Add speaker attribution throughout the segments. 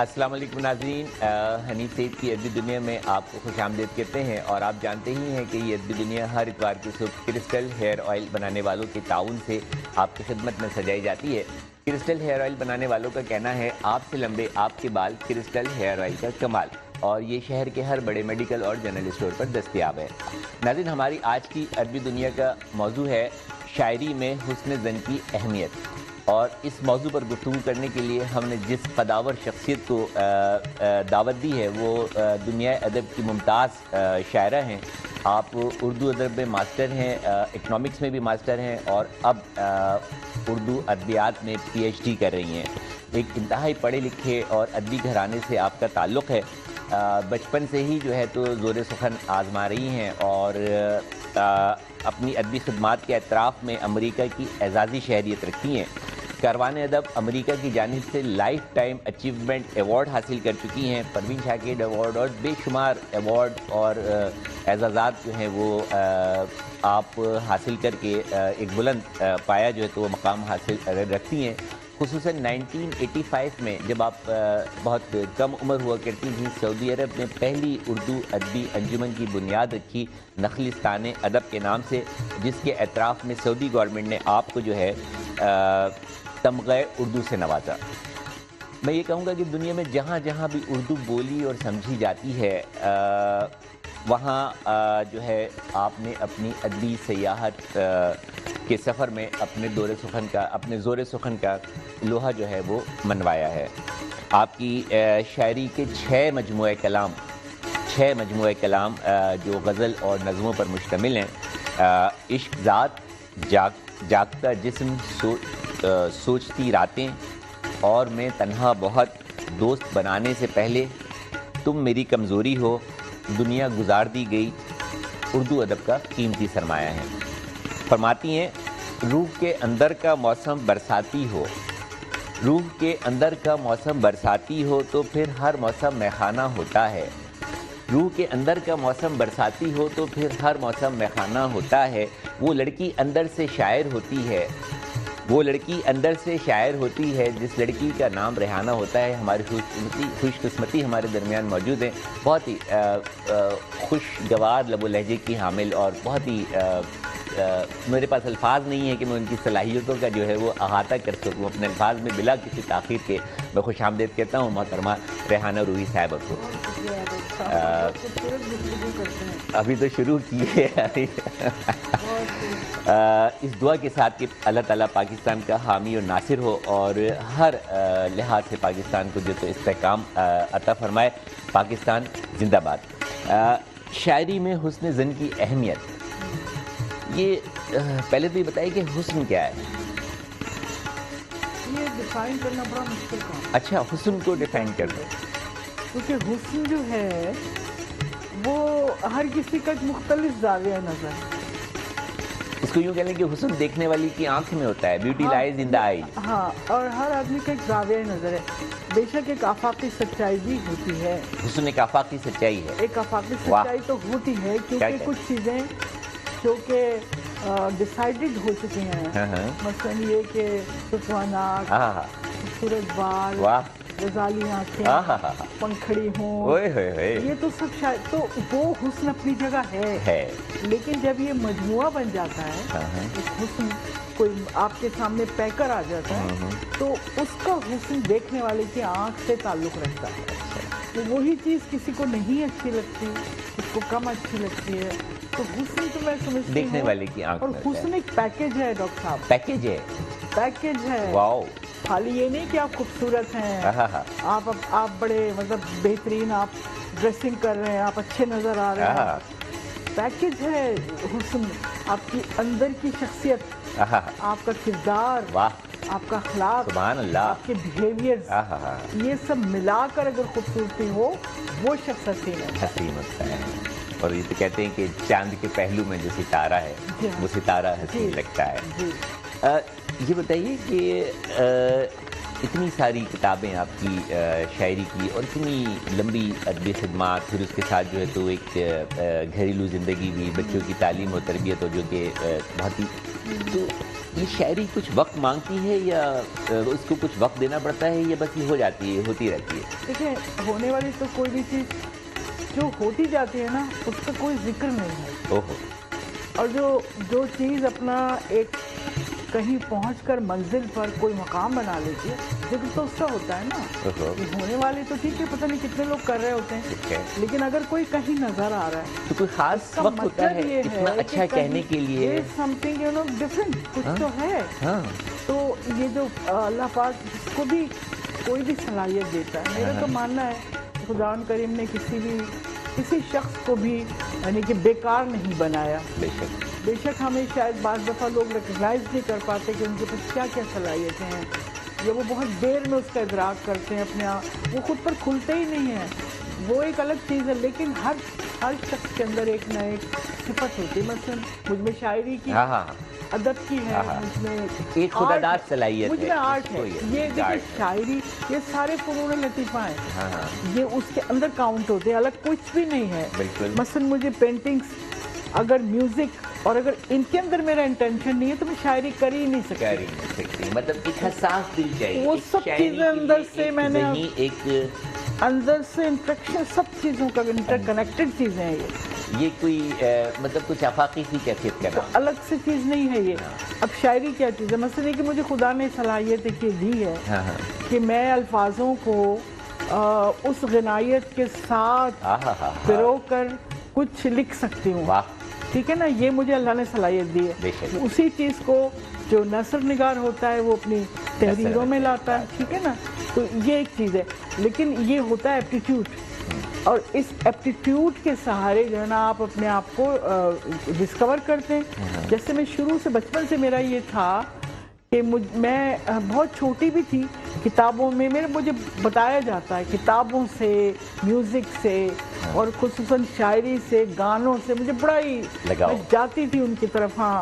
Speaker 1: السلام علیکم ناظرین، حنیف سعید کی ادبی دنیا میں آپ کو خوش آمدید کہتے ہیں، اور آپ جانتے ہی ہیں کہ یہ ادبی دنیا ہر اتوار کی صبح کرسٹل ہیئر آئل بنانے والوں کے تعاون سے آپ کی خدمت میں سجائی جاتی ہے۔ کرسٹل ہیئر آئل بنانے والوں کا کہنا ہے آپ سے لمبے آپ کے بال کرسٹل ہیئر آئل کا کمال، اور یہ شہر کے ہر بڑے میڈیکل اور جنرل اسٹور پر دستیاب ہے۔ ناظرین، ہماری آج کی ادبی دنیا کا موضوع ہے شاعری میں حسن زن کی اہمیت، اور اس موضوع پر گفتگو کرنے کے لیے ہم نے جس قداور شخصیت کو دعوت دی ہے وہ دنیا ادب کی ممتاز شاعرہ ہیں۔ آپ اردو ادب میں ماسٹر ہیں، اکنامکس میں بھی ماسٹر ہیں، اور اب اردو ادبیات میں پی ایچ ڈی کر رہی ہیں۔ ایک انتہائی پڑھے لکھے اور ادبی گھرانے سے آپ کا تعلق ہے۔ بچپن سے ہی جو ہے تو زور سخن آزما رہی ہیں، اور اپنی ادبی خدمات کے اعتراف میں امریکہ کی اعزازی شہریت رکھتی ہیں۔ کاروان ادب امریکہ کی جانب سے لائف ٹائم اچیومنٹ ایوارڈ حاصل کر چکی ہیں، پروین شاکر ایوارڈ اور بے شمار ایوارڈ اور اعزازات جو ہیں وہ آپ حاصل کر کے ایک بلند پایا جو ہے تو وہ مقام حاصل رکھتی ہیں۔ خصوصاً 1985 میں جب آپ بہت کم عمر ہوا کرتی تھیں، سعودی عرب میں پہلی اردو ادبی انجمن کی بنیاد رکھی نخلستان ادب کے نام سے، جس کے اعتراف میں سعودی گورنمنٹ نے آپ کو جو ہے تمغہ اردو سے نوازا۔ میں یہ کہوں گا کہ دنیا میں جہاں جہاں بھی اردو بولی اور سمجھی جاتی ہے وہاں جو ہے آپ نے اپنی ادبی سیاحت کے سفر میں اپنے زور سخن کا لوہا جو ہے وہ منوایا ہے۔ آپ کی شاعری کے 6 مجموعہ کلام جو غزل اور نظموں پر مشتمل ہیں، عشق ذات، جاگتا جسم، سوچتی راتیں، اور میں تنہا بہت، دوست بنانے سے پہلے، تم میری کمزوری ہو، دنیا گزار دی گئی، اردو ادب کا قیمتی سرمایہ ہے۔ فرماتی ہیں روح کے اندر کا موسم برساتی ہو، روح کے اندر کا موسم برساتی ہو تو پھر ہر موسم میخانہ ہوتا ہے، روح کے اندر کا موسم برساتی ہو تو پھر ہر موسم میخانہ ہوتا ہے، وہ لڑکی اندر سے شاعر ہوتی ہے، وہ لڑکی اندر سے شاعر ہوتی ہے، جس لڑکی کا نام ریحانہ ہوتا ہے۔ ہماری خوش قسمتی ہمارے درمیان موجود ہیں، بہت ہی خوشگوار لب و لہجے کی حامل، اور بہت ہی میرے پاس الفاظ نہیں ہے کہ میں ان کی صلاحیتوں کا جو ہے وہ احاطہ کر سکوں اپنے الفاظ میں۔ بلا کسی تاخیر کے میں خوش آمدید کہتا ہوں محترمہ ریحانہ روحی صاحبہ کو۔ ابھی تو شروع کی ہے۔ اس دعا کے ساتھ کہ اللہ تعالیٰ پاکستان کا حامی اور ناصر ہو، اور ہر لحاظ سے پاکستان کو جو تو استحکام عطا فرمائے۔ پاکستان زندہ باد۔ شاعری میں حسن زن کی اہمیت، یہ پہلے تو یہ بتائیے کہ حسن کیا ہے؟
Speaker 2: یہ ڈیفائن کرنا بڑا مشکل کام۔
Speaker 1: اچھا، حسن کو ڈیفائن کرنا،
Speaker 2: کیونکہ حسن جو ہے وہ ہر کسی کا ایک مختلف زاویہ نظر ہے۔
Speaker 1: اس کو یوں کہہ لیں کہ حسن دیکھنے والی کی آنکھ میں ہوتا ہے، بیوٹی لائز ان دا آئی۔
Speaker 2: ہاں، اور ہر آدمی کا ایک زاویہ نظر ہے۔ بے شک ایک آفاقی سچائی بھی ہوتی ہے،
Speaker 1: حسن ایک آفاقی سچائی ہے۔
Speaker 2: ایک آفاقی سچائی تو ہوتی ہے، کیونکہ کچھ چیزیں جو کہ ڈیسائیڈڈ ہو چکی ہیں، مثلاً یہ کہ فتوانات، خوبصورت بال، غزالی آنکھیں، پنکھڑی ہوں، یہ تو سب شاید تو وہ حسن اپنی جگہ ہے، لیکن جب یہ مجموعہ بن جاتا ہے، ایک حسن کوئی آپ کے سامنے پیکر آ جاتا ہے، تو اس کا حسن دیکھنے والے کی آنکھ سے تعلق رکھتا ہے۔ تو وہی چیز کسی کو نہیں اچھی لگتی، اس کو کم اچھی لگتی ہے، تو حسن تو میں سمجھتی ہوں
Speaker 1: دیکھنے والے کی آنکھ میں،
Speaker 2: اور حسن ایک پیکیج ہے ڈاکٹر صاحب، پیکیج ہے۔
Speaker 1: واو،
Speaker 2: خالی یہ نہیں کہ آپ خوبصورت ہیں، آپ بڑے مطلب بہترین آپ ڈریسنگ کر رہے ہیں، آپ اچھے نظر آ رہے ہیں، پیکیج ہے حسن، آپ کی اندر کی شخصیت، آپ کا کردار، آپ کا اخلاق،
Speaker 1: سبحان اللہ،
Speaker 2: آپ کے بیہیویئر، یہ سب ملا کر اگر خوبصورتی ہو وہ شخص حسین
Speaker 1: ہوتا ہے۔ اور یہ تو کہتے ہیں کہ چاند کے پہلو میں جو ستارہ ہے وہ ستارہ حسین لگتا ہے۔ یہ بتائیے کہ اتنی ساری کتابیں آپ کی شاعری کی، اور اتنی لمبی ادبی خدمات، پھر اس کے ساتھ جو ہے تو ایک گھریلو زندگی بھی، بچوں کی تعلیم و تربیت، اور جو کہ بہت ہی تو یہ شاعری کچھ وقت مانگتی ہے یا اس کو کچھ وقت دینا پڑتا ہے یا بس یہ ہو جاتی ہے, ہوتی رہتی ہے؟
Speaker 2: دیکھیں, ہونے والی تو کوئی بھی چیز جو ہوتی جاتی ہے نا اس کا کوئی ذکر نہیں ہے.
Speaker 1: اوہو.
Speaker 2: اور جو چیز اپنا ایک کہیں پہنچ کر منزل پر کوئی مقام بنا لیتی ہے, ذکر تو اس کا ہوتا ہے نا. ہونے والے تو ٹھیک ہے, پتہ نہیں کتنے لوگ کر رہے ہوتے ہیں, لیکن اگر کوئی کہیں نظر آ رہا ہے
Speaker 1: تو کوئی خاص وقت ہوتا ہے اتنا اچھا کہنے کے لیے,
Speaker 2: سمتھنگ یو نو ڈفرینٹ کچھ تو ہے. تو یہ جو اللہ پاک جس کو بھی کوئی بھی صلاحیت دیتا ہے, میرا تو ماننا ہے خدا کریم نے کسی شخص کو بھی یعنی کہ بیکار نہیں بنایا. بے شک ہمیں شاید بعض دفعہ لوگ ریکگنائز نہیں کر پاتے کہ ان کے پاس کیا کیا صلاحیتیں ہیں, یا وہ بہت دیر میں اس کا ادراک کرتے ہیں اپنے آپ, وہ خود پر کھلتے ہی نہیں ہیں, وہ ایک الگ چیز ہے. لیکن ہر شخص کے اندر ایک نہ ایک صفت ہوتی ہے. مثلا مجھ میں شاعری کی, ادب کی ہے, مجھ میں
Speaker 1: ایک خدا داد صلاحیت ہے,
Speaker 2: مجھ میں آرٹ ہے. یہ دیکھیں شاعری, یہ سارے فنون لطیفہ ہیں, یہ اس کے اندر کاؤنٹ ہوتے ہیں, الگ کچھ بھی نہیں ہے. مثلا مجھے پینٹنگز, اگر میوزک اور اگر ان کے اندر میرا انٹینشن نہیں ہے تو میں شاعری کر ہی نہیں سکتی.
Speaker 1: مطلب ایک حساس دل چاہیے,
Speaker 2: وہ سب چیزیں اندر سے میں نے
Speaker 1: ایک
Speaker 2: اندر سے انفیکشن, سب چیزوں کا انٹر کنیکٹڈ چیزیں ہیں.
Speaker 1: یہ کوئی مطلب کچھ آفاقی سی کیفیت کا
Speaker 2: الگ سے چیز نہیں ہے یہ. اب شاعری کیا چیز ہے, مثلا یہ کہ مجھے خدا نے صلاحیت دی ہے کہ میں الفاظوں کو اس غنائیت کے ساتھ پرو کر کچھ لکھ سکتی ہوں. ٹھیک ہے نا, یہ مجھے اللہ نے صلاحیت دی ہے. اسی چیز کو جو نثر نگار ہوتا ہے وہ اپنی تحریروں میں لاتا ہے. ٹھیک ہے نا, تو یہ ایک چیز ہے. لیکن یہ ہوتا ہے ایپٹیٹیوڈ, اور اس ایپٹیٹیوڈ کے سہارے جو ہے نا آپ اپنے آپ کو ڈسکور کرتے ہیں. جیسے میں شروع سے بچپن سے میرا یہ تھا کہ میں بہت چھوٹی بھی تھی, کتابوں میں مجھے بتایا جاتا ہے کتابوں سے, میوزک سے, اور خصوصاً شاعری سے, گانوں سے مجھے بڑا ہی جاتی تھی ان کی طرف. ہاں,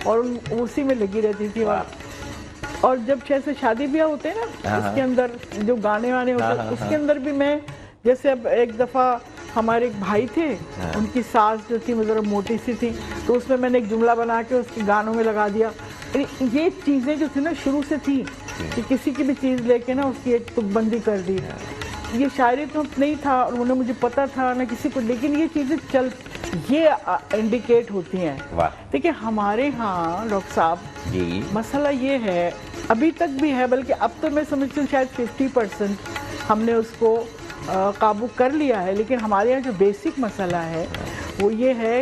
Speaker 2: اور اسی میں لگی رہتی تھی. اور جب جیسے شادی بیاہ ہوتے ہیں نا, اس کے اندر جو گانے وانے ہوتے ہیں, اس کے اندر بھی میں, جیسے اب ایک دفعہ ہمارے ایک بھائی تھے, ان کی ساس جو تھی وہ ذرا موٹی سی تھی, تو اس میں نے ایک جملہ بنا کے اس کے گانوں میں لگا دیا. یہ چیزیں جو تھی نا شروع سے تھی کہ کسی کی بھی چیز لے کے نا اس کی ایک تک بندی کر دی. یہ شاعری تو نہیں تھا اور انہیں مجھے پتا تھا نہ کسی کو, لیکن یہ چیزیں یہ انڈیکیٹ ہوتی ہیں. دیکھیں ہمارے ہاں ڈاکٹر صاحب مسئلہ یہ ہے, ابھی تک بھی ہے, بلکہ اب تو میں سمجھتی ہوں شاید 50% ہم نے اس کو قابو کر لیا ہے. لیکن ہمارے یہاں جو بیسک مسئلہ ہے وہ یہ ہے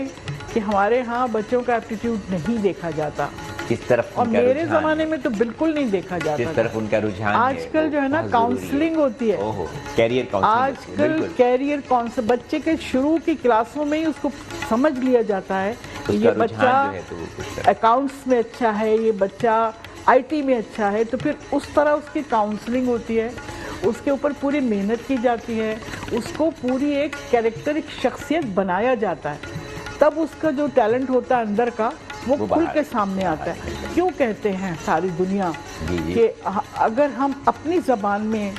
Speaker 2: کہ ہمارے ہاں بچوں کا ایپٹیٹیوڈ نہیں دیکھا جاتا.
Speaker 1: کس طرف,
Speaker 2: اور میرے زمانے میں تو بالکل نہیں دیکھا جاتا.
Speaker 1: کس طرف ان کا رجحان ہے.
Speaker 2: آج کل جو ہے نا کاؤنسلنگ ہوتی ہے,
Speaker 1: کیریئر کاؤنسلنگ.
Speaker 2: آج کل کیریئر کاؤنسلنگ, بچے کے شروع کی کلاسوں میں ہی اس کو سمجھ لیا جاتا ہے کہ یہ بچہ اکاؤنٹس میں اچھا ہے, یہ بچہ آئی ٹی میں اچھا ہے, تو پھر اس طرح اس کی کاؤنسلنگ ہوتی ہے, اس کے اوپر پوری محنت کی جاتی ہے, اس کو پوری ایک کیریکٹر, ایک شخصیت بنایا جاتا ہے. تب اس کا جو ٹیلنٹ ہوتا ہے اندر کا وہ کھل کے سامنے آتا ہے. کیوں کہتے ہیں ساری دنیا کہ اگر ہم اپنی زبان میں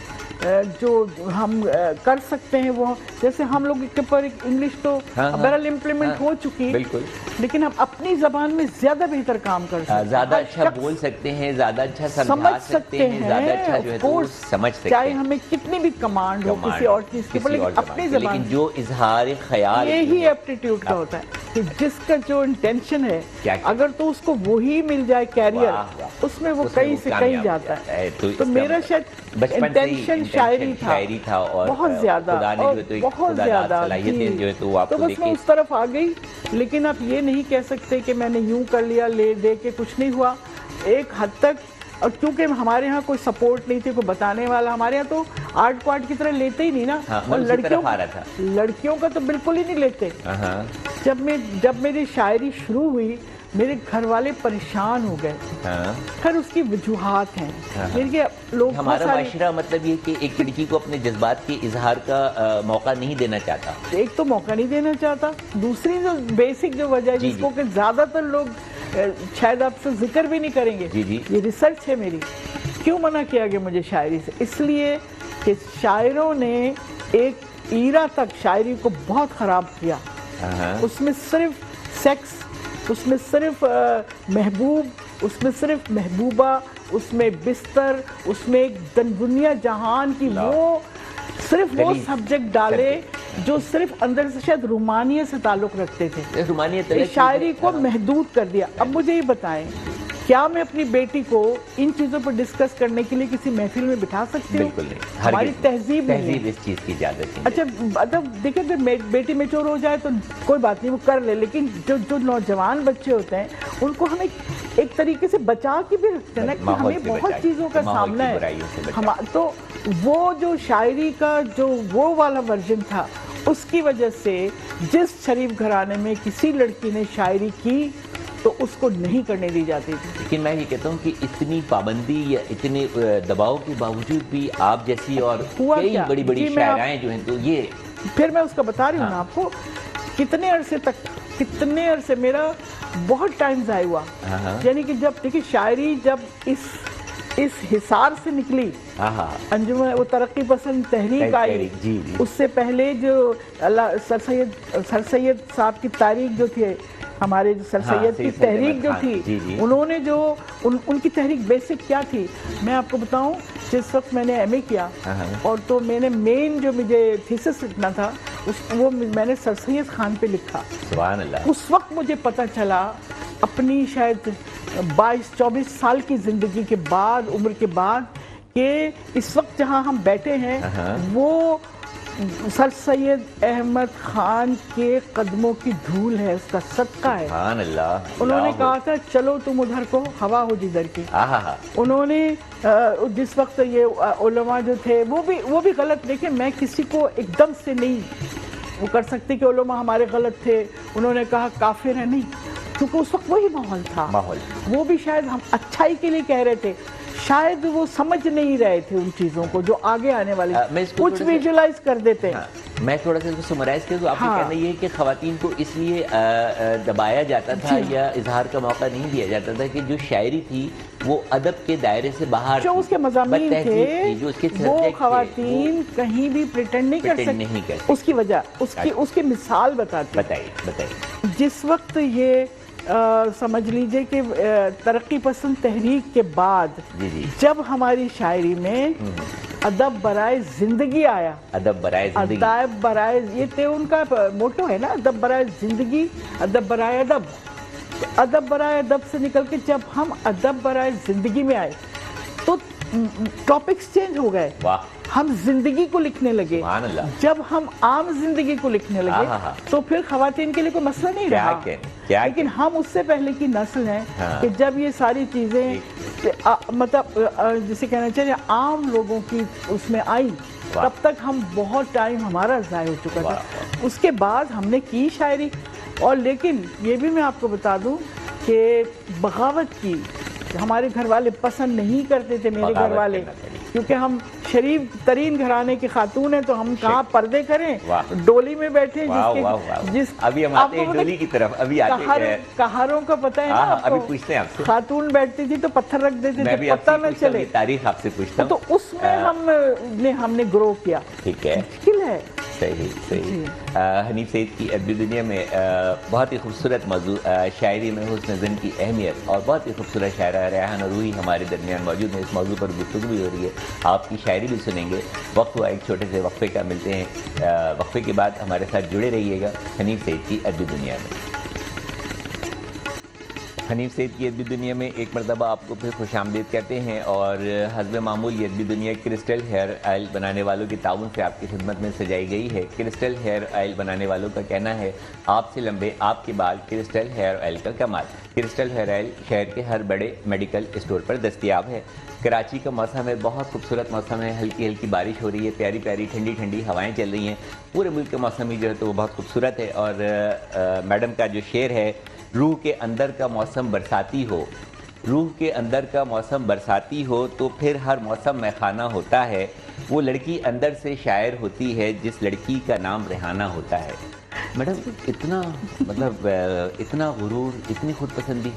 Speaker 2: جو ہم کر سکتے ہیں, وہ جیسے ہم لوگ کے پر انگلش تو بہرحال امپلیمنٹ ہو چکی ہے, لیکن ہم اپنی زبان میں زیادہ بہتر کام کر سکتے ہیں,
Speaker 1: زیادہ اچھا بول سکتے ہیں, زیادہ اچھا سمجھا سکتے ہیں, زیادہ اچھا جو ہے تو سمجھ سکتے ہیں,
Speaker 2: چاہے ہمیں کتنی بھی کمانڈ ہو کسی اور چیز کے, لیکن اپنی زبان,
Speaker 1: لیکن جو اظہار خیال,
Speaker 2: یہی ایپٹیٹیوڈ کا ہوتا ہے کہ جس کا جو انٹینشن ہے, اگر تو اس کو وہی مل جائے کیریئر, اس میں وہ کہیں سے کہیں جاتا ہے. تو میرا شاید انٹینشن شاعری تھا, اور بہت زیادہ, بہت زیادہ, تو بس میں اس طرف آ گئی. لیکن آپ یہ نہیں کہہ سکتے کہ میں نے یوں کر لیا, لے دے کے کچھ نہیں ہوا. ایک حد تک, اور کیونکہ ہمارے ہاں کوئی سپورٹ نہیں تھی, کوئی بتانے والا, ہمارے ہاں تو آرٹ کو آرٹ کی طرح لیتے ہی نہیں نا, اور لڑکیوں کا تو بالکل ہی نہیں لیتے. جب میری شاعری شروع ہوئی, میرے گھر والے پریشان ہو گئے. خیر اس کی وجوہات ہیں, لوگ
Speaker 1: ہمارا معاشرہ مطلب یہ کہ ایک لڑکی کو اپنے جذبات کے اظہار کا موقع نہیں دینا چاہتا.
Speaker 2: ایک تو موقع نہیں دینا چاہتا, دوسری جو بیسک جو وجہ ہے جس کو کہ زیادہ تر لوگ شاید آپ سے ذکر بھی نہیں کریں گے, یہ ریسرچ ہے میری. کیوں منع کیا گیا مجھے شاعری سے؟ اس لیے کہ شاعروں نے ایک ایرا تک شاعری کو بہت خراب کیا. اس میں صرف سیکس اس میں صرف محبوب، اس میں صرف محبوبہ، اس میں بستر، اس میں ایک دنیا جہان کی وہ صرف وہ سبجیکٹ ڈالے جو صرف اندر سے شاید رومانیت سے تعلق رکھتے تھے، شاعری کو محدود کر دیا۔ اب مجھے یہ بتائیں، کیا میں اپنی بیٹی کو ان چیزوں پر ڈسکس کرنے کے لیے کسی محفل میں بٹھا سکتی ہوں؟
Speaker 1: بالکل نہیں،
Speaker 2: ہماری تہذیب
Speaker 1: اس چیز کی اجازت نہیں۔
Speaker 2: اچھا مطلب دیکھیں اگر بیٹی میچور ہو جائے تو کوئی بات نہیں، وہ کر لے، لیکن جو نوجوان بچے ہوتے ہیں ان کو ہم ایک طریقے سے بچا کے بھی رکھتے ہیں نا، کہ ہمیں بہت چیزوں کا سامنا ہے۔ تو وہ جو شاعری کا جو وہ والا ورژن تھا، اس کی وجہ سے جس شریف گھرانے میں کسی لڑکی نے شاعری کی تو اس کو نہیں کرنے دی جاتی تھی۔
Speaker 1: لیکن میں یہ کہتا ہوں کہ اتنی پابندی یا اتنے دباؤ کے باوجود بھی آپ جیسی اور کئی بڑی بڑی شاعرائیں جو ہیں، تو یہ
Speaker 2: پھر میں اس کا بتا رہی ہوں نا آپ کو، کتنے عرصے میرا بہت ٹائم ضائع ہوا، یعنی کہ جب دیکھیں شاعری جب اس حصار سے نکلی، انجمن وہ ترقی پسند تحریک آئی، اس سے پہلے جو سر سید صاحب کی تاریخ جو تھی، ہمارے جو سر سید کی تحریک جو تھی، انہوں نے جو ان کی تحریک بیسک کیا تھی، میں آپ کو بتاؤں، جس وقت میں نے ایم اے کیا اور تو میں نے مین جو مجھے تھیسس لکھنا تھا وہ میں نے سر سید خان پہ لکھا۔
Speaker 1: سبحان اللہ۔
Speaker 2: اس وقت مجھے پتہ چلا اپنی شاید 22-24 سال کی زندگی کے بعد، عمر کے بعد، کہ اس وقت جہاں ہم بیٹھے ہیں وہ سر سید احمد خان کے قدموں کی دھول ہے، اس کا صدقہ ہے۔
Speaker 1: سبحان اللہ۔
Speaker 2: انہوں نے کہا تھا چلو تم ادھر کو، ہوا ہو جدھر کی۔ انہوں نے جس وقت یہ علماء جو تھے وہ بھی غلط، دیکھیں میں کسی کو ایک دم سے نہیں وہ کر سکتی کہ علماء ہمارے غلط تھے، انہوں نے کہا کافر ہے، نہیں، کیونکہ اس وقت وہی ماحول تھا، وہ بھی شاید ہم اچھائی کے لیے کہہ رہے تھے، شاید وہ سمجھ نہیں رہے تھے ان چیزوں کو جو آگے آنے والی کچھ ویژولائز کر دیتے ہیں۔
Speaker 1: میں تھوڑا سا اس کو سمرائز کروں تو آپ کا کہنا یہ ہے کہ خواتین کو اس لیے دبایا جاتا تھا یا اظہار کا موقع نہیں دیا جاتا تھا کہ جو شاعری تھی وہ ادب کے دائرے سے باہر،
Speaker 2: جو اس کے مضامین تھے وہ خواتین کہیں بھی پریٹینڈ نہیں کر سکتی۔ اس کی وجہ اس کی مثال بتائیے۔ جس وقت یہ سمجھ لیجئے کہ ترقی پسند تحریک کے بعد جب ہماری شاعری میں ادب برائے زندگی آیا، ادب برائے یہ تھے ان کا موٹو ہے نا، ادب برائے زندگی، ادب برائے ادب، ادب برائے ادب سے نکل کے جب ہم ادب برائے زندگی میں آئے تو ٹاپکس چینج ہو گئے، ہم زندگی کو لکھنے لگے۔ جب ہم عام زندگی کو لکھنے لگے تو پھر خواتین کے لیے کوئی مسئلہ نہیں رہا، لیکن ہم اس سے پہلے کی نسل ہیں کہ جب یہ ساری چیزیں مطلب جسے کہنا چاہیے عام لوگوں کی اس میں آئی، تب تک ہم بہت ٹائم ہمارا ضائع ہو چکا تھا۔ اس کے بعد ہم نے کی شاعری، اور لیکن یہ بھی میں آپ کو بتا دوں کہ بغاوت کی ہمارے گھر والے پسند نہیں کرتے تھے، میرے گھر والے، کیونکہ ہم شریف ترین گھرانے کی خاتون ہیں تو ہم کہاں پردے کریں، ڈولی میں بیٹھے،
Speaker 1: ابھی ہم آتے ہیں ڈولی کی طرف، ابھی آتے ہیں
Speaker 2: کہاروں کا پتہ ہے نا
Speaker 1: ابھی پوچھتے ہیں آپ سے،
Speaker 2: خاتون بیٹھتی تھی تو پتھر رکھ دیتے تھے پتہ نہ چلے،
Speaker 1: تاریخ آپ سے پوچھتا ہوں،
Speaker 2: تو اس میں ہم نے گرو کیا۔
Speaker 1: ٹھیک ہے،
Speaker 2: مشکل ہے۔
Speaker 1: صحیح۔ حنیف سعید کی ادبی دنیا میں بہت ہی خوبصورت موضوع شاعری میں حسن ظن کی اہمیت، اور بہت ہی خوبصورت شاعرہ ریحان روحی ہمارے درمیان موجود ہیں، اس موضوع پر گفتگو بھی ہو رہی ہے، آپ کی شاعری بھی سنیں گے۔ وقت ہوا ایک چھوٹے سے وقفے کا، ملتے ہیں وقفے کے بعد، ہمارے ساتھ جڑے رہیے گا حنیف سعید کی ادبی دنیا میں۔ حنیف سعید کی ادبی دنیا میں ایک مرتبہ آپ کو پھر خوش آمدید کہتے ہیں، اور حسب معمول یہ ادبی دنیا کرسٹل ہیئر آئل بنانے والوں کے تعاون سے آپ کی خدمت میں سجائی گئی ہے۔ کرسٹل ہیئر آئل بنانے والوں کا کہنا ہے آپ سے لمبے آپ کے بال، کرسٹل ہیئر آئل کا کمال۔ کرسٹل ہیئر آئل شہر کے ہر بڑے میڈیکل اسٹور پر دستیاب ہے۔ کراچی کا موسم ہے، بہت خوبصورت موسم ہے، ہلکی ہلکی بارش ہو رہی ہے، پیاری پیاری ٹھنڈی ٹھنڈی ہوائیں چل رہی ہیں، پورے ملک کا موسم ہی جو ہے تو وہ بہت خوبصورت ہے۔ اور میڈم کا جو شعر ہے، روح کے اندر کا موسم برساتی ہو، روح کے اندر کا موسم برساتی ہو تو پھر ہر موسم میں خانہ ہوتا ہے، وہ لڑکی اندر سے شاعر ہوتی ہے جس لڑکی کا نام ریحانہ ہوتا ہے۔ میڈم اتنا مطلب اتنا غرور، اتنی خود پسندی؟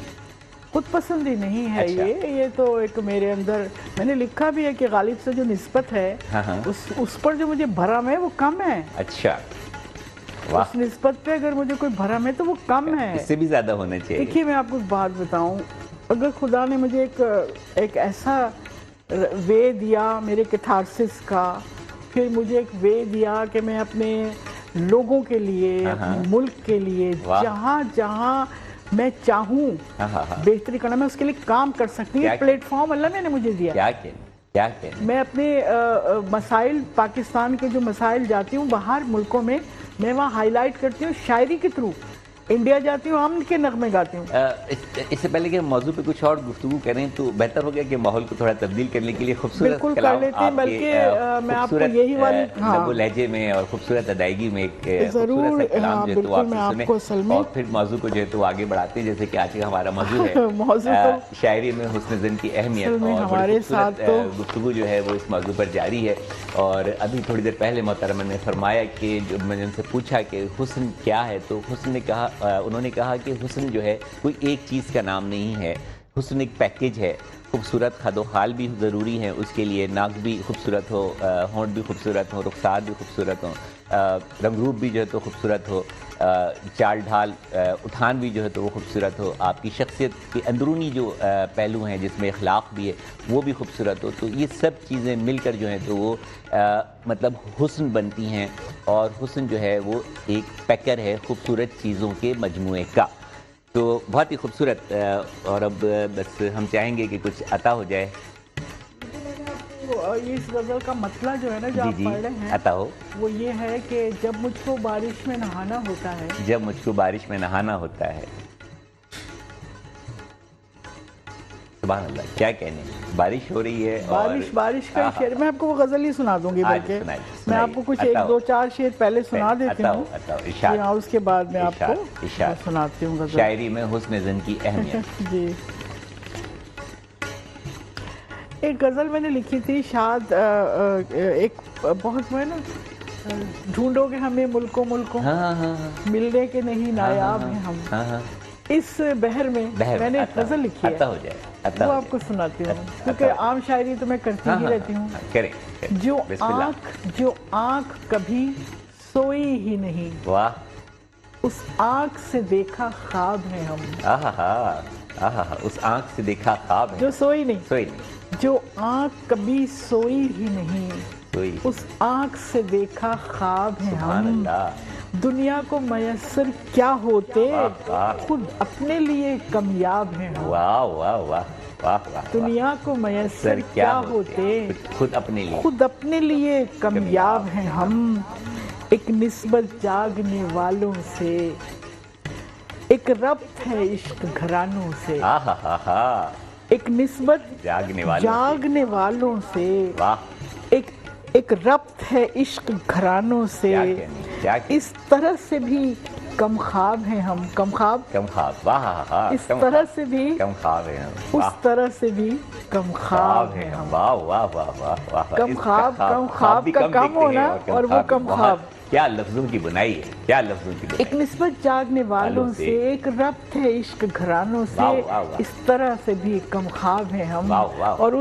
Speaker 2: خود پسندی نہیں ہے یہ تو ایک میرے اندر، میں نے لکھا بھی ہے کہ غالب سے جو نسبت ہے اس پر جو مجھے بھرم ہے وہ کم ہے۔
Speaker 1: اچھا،
Speaker 2: اس نسبت پہ اگر مجھے کوئی بھرم ہے تو وہ کم ہے،
Speaker 1: اس سے بھی زیادہ ہونا چاہیے۔
Speaker 2: دیکھیے میں آپ کو بات بتاؤں، اگر خدا نے مجھے ایک ایسا وے دیا میرے کیتھارسس کا، پھر مجھے ایک وے دیا کہ میں اپنے لوگوں کے لیے، اپنے ملک کے لیے جہاں جہاں میں چاہوں بہتری کرنا، میں اس کے لیے کام کر سکتی ہوں۔ یہ پلیٹ فارم اللہ نے مجھے دیا۔ میں اپنے مسائل، پاکستان کے جو مسائل جاتی ہوں باہر ملکوں میں وہاں ہائی لائٹ کرتی ہوں شاعری کے تھرو، انڈیا جاتی ہوں امن کے نغمے گاتی ہوں۔
Speaker 1: اس سے پہلے کہ موضوع پہ کچھ اور گفتگو کریں تو بہتر ہو گیا کہ ماحول کو تھوڑا تبدیل کرنے کے لیے خوبصورت کلام آپ کے خوبصورت لب و لہجے میں اور خوبصورت ادائیگی میں ایک خوبصورت سا کلام جو ہے تو آپ سنیں، اور پھر موضوع کو جو ہے تو آگے بڑھاتے ہیں، جیسے کہ آج کا ہمارا موضوع ہے شاعری میں حسن ظن کی اہمیت، اور بڑی خوبصورت گفتگو جو ہے وہ اس موضوع پر جاری ہے۔ اور ابھی تھوڑی دیر پہلے محترمہ نے فرمایا کہ جو میں نے ان سے پوچھا کہ حسن کیا ہے، تو حسن نے کہا، انہوں نے کہا کہ حسن جو ہے کوئی ایک چیز کا نام نہیں ہے، حسن ایک پیکیج ہے۔ خوبصورت خد و خال بھی ضروری ہے اس کے لیے، ناک بھی خوبصورت ہو، ہونٹ بھی خوبصورت ہو، رخسار بھی خوبصورت ہو، رنگ روپ بھی جو ہے تو خوبصورت ہو، چال ڈھال اٹھان بھی جو ہے تو وہ خوبصورت ہو، آپ کی شخصیت کے اندرونی جو پہلو ہیں جس میں اخلاق بھی ہے وہ بھی خوبصورت ہو، تو یہ سب چیزیں مل کر جو ہیں تو وہ مطلب حسن بنتی ہیں، اور حسن جو ہے وہ ایک پیکر ہے خوبصورت چیزوں کے مجموعے کا۔ تو بہت ہی خوبصورت، اور اب بس ہم چاہیں گے کہ کچھ عطا ہو جائے۔
Speaker 2: اس غزل کا مسئلہ جو ہے نا جو آپ پڑھ رہے ہیں
Speaker 1: عطا ہو،
Speaker 2: وہ یہ ہے کہ جب مجھ کو بارش میں نہانا ہوتا ہے،
Speaker 1: جب مجھ کو بارش میں نہانا ہوتا ہے۔ سبحان اللہ، کیا کہنے، بارش ہو رہی ہے،
Speaker 2: بارش کا شعر میں آپ کو وہ غزل ہی سنا دوں گی، بلکہ میں آپ کو کچھ ایک دو چار شعر پہلے سنا دیتی ہوں، اور اس کے بعد میں آپ کو سناتی ہوں غزل۔
Speaker 1: شاعری میں حسن ظن کی اہمیت۔
Speaker 2: جی، ایک غزل میں نے لکھی تھی، شاید ایک بہت وہ ہے نا، ڈھونڈو گے ہمیں ملکوں ملنے کے نہیں نایاب ہیں ہم، اس بحر میں میں نے ایک غزل لکھی ہے، وہ آپ کو سناتی ہوں، کیونکہ عام شاعری تو میں کرتی ہی رہتی ہوں۔ جو آنکھ کبھی سوئی ہی نہیں، اس آنکھ سے دیکھا خواب ہیں ہم،
Speaker 1: اس آنکھ سے دیکھا خواب ہے
Speaker 2: جو سوئی نہیں، جو آنکھ کبھی سوئی ہی نہیں، اس آنکھ سے دیکھا خواب ہیں ہم، دنیا کو میسر کیا ہوتے خود اپنے لیے کمیاب ہیں ہم، دنیا کو میسر کیا ہوتے
Speaker 1: خود
Speaker 2: اپنے لیے کمیاب ہیں ہم، ایک نسبت جاگنے والوں سے، ایک ربط ہے عشق گھرانوں سے، ایک نسبت جاگنے والوں سے، ایک ربط ہے عشق گھرانوں سے، اس طرح سے بھی کم خواب ہیں ہم، کم خواب، اس طرح سے بھی
Speaker 1: کم خواب ہیں ہم،
Speaker 2: اس طرح سے بھی کم خواب ہیں ہم، کم خواب کا کم ہونا اور وہ کم خواب،
Speaker 1: کیا لفظوں کی بنائی ہے، کیا لفظوں کی بنائی،
Speaker 2: ایک نسبت جاگنے والوں سے، ایک ربط ہے عشق گھرانوں سے، اس طرح سے بھی کم خواب ہیں ہم، اور